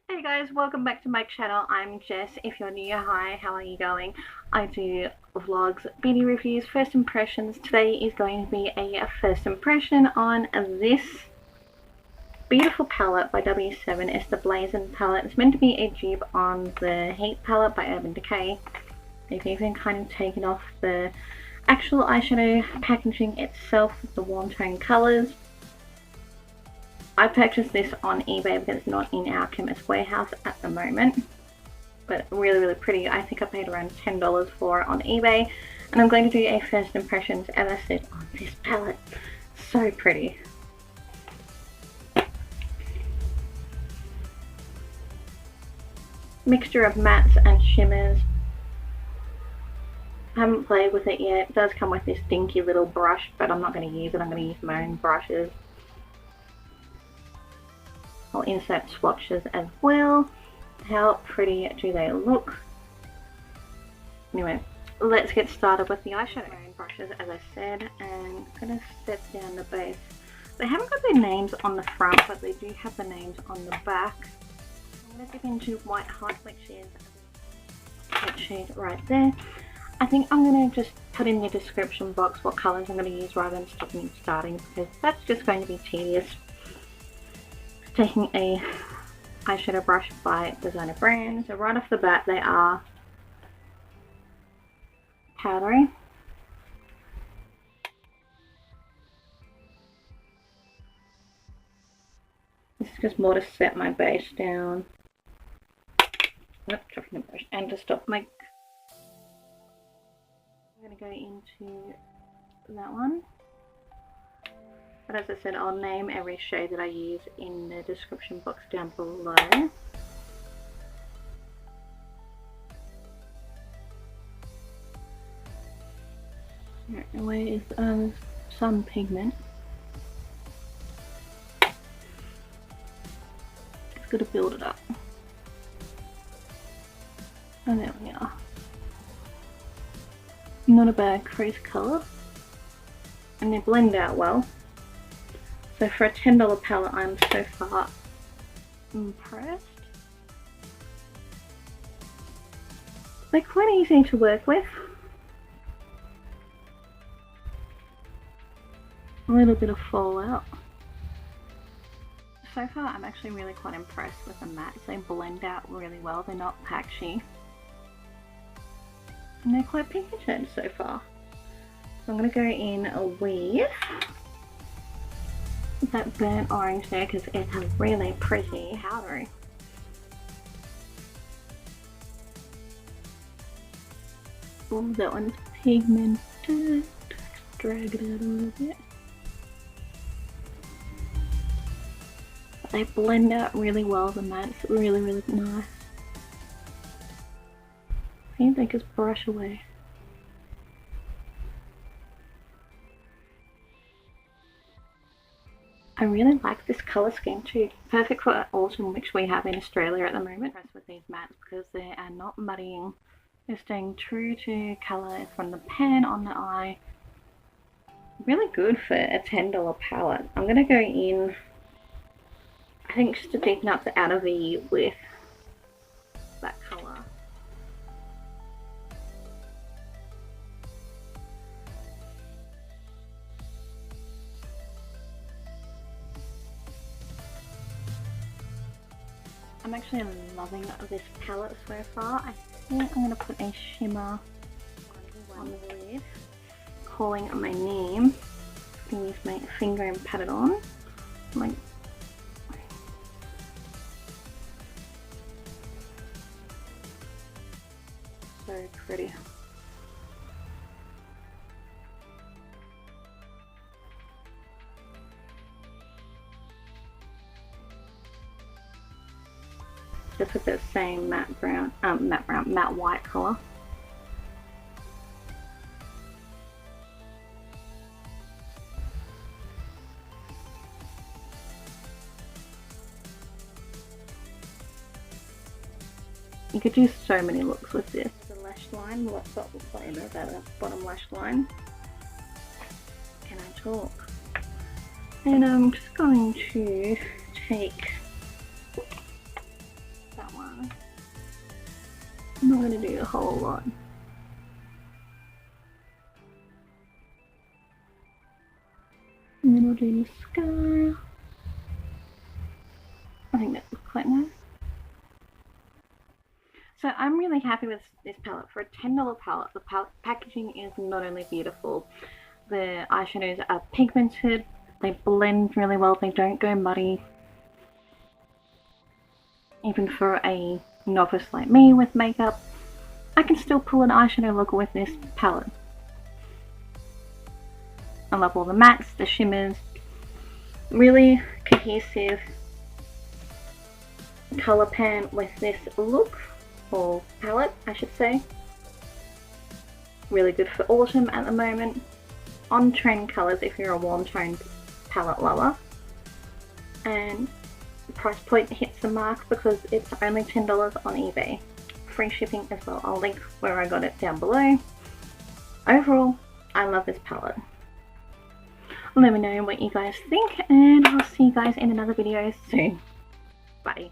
Hey guys, welcome back to my channel. I'm Jess. If you're new, hi, how are you going? I do vlogs, beauty reviews, first impressions. Today is going to be a first impression on this beautiful palette by W7. It's the Blazin palette. It's meant to be a dupe on the Heat palette by Urban Decay. They've even kind of taken off the actual eyeshadow packaging itself with the warm tone colours. I purchased this on eBay because it's not in our Chemist Warehouse at the moment, but really pretty. I think I paid around $10 for it on eBay, and I'm going to do a first impressions, as I said, on this palette. So pretty. Mixture of mattes and shimmers. I haven't played with it yet. It does come with this dinky little brush, but I'm not going to use it. I'm going to use my own brushes. I'll insert swatches as well. How pretty do they look? Anyway, let's get started with the eyeshadow. My own brushes, as I said, and I'm going to set down the base. They haven't got their names on the front, but they do have the names on the back. I'm going to dip into White Hot, which is that shade right there. I think I'm going to just put in the description box what colours I'm going to use rather than stopping and starting, because that's just going to be tedious. Taking a eyeshadow brush by Designer Brand. So right off the bat they are powdery. This is just more to set my base down. Nope, dropping the brush. And to stop my... I'm going to go into that one. But as I said, I'll name every shade that I use in the description box down below. Where is some pigment? Just got to build it up. And there we are. Not a bad crease colour. And they blend out well. So for a $10 palette, I'm so far impressed. They're quite easy to work with. A little bit of fallout. So far, I'm actually really quite impressed with the mattes. They blend out really well. They're not patchy. And they're quite pigmented so far. So I'm going to go in with that burnt orange there because it's a really pretty powdery. Oh, that one's pigmented. Drag it out a little bit. But they blend out really well, the mattes. Really nice. I think they just brush away. I really like this colour scheme too. Perfect for autumn, which we have in Australia at the moment. I'm impressed with these mattes because they are not muddying. They're staying true to colour from the pen on the eye. Really good for a $10 palette. I'm going to go in, I think, just to deepen up the outer V with that colour. I'm actually loving this palette so far. I think I'm going to put a shimmer on the lid, calling my name. I'm going to use my finger and pat it on. Like, so pretty. Just with the same matte white colour. You could do so many looks with this. The lash line, what's up with playing with that bottom lash line? Can I talk? And I'm just going to take corner. I'm not going to do a whole lot. And then we'll do mascara. I think that looks quite nice. So I'm really happy with this palette. For a $10 palette, the packaging is not only beautiful, the eyeshadows are pigmented, they blend really well, they don't go muddy. Even for a novice like me with makeup, I can still pull an eyeshadow look with this palette. I love all the mattes, the shimmers, really cohesive colour pan with this look, or palette I should say. Really good for autumn at the moment. On trend colours if you're a warm toned palette lover. And the price point hits the mark because it's only $10 on eBay. Free shipping as well. I'll link where I got it down below. Overall, I love this palette. Let me know what you guys think, and I'll see you guys in another video soon. Bye.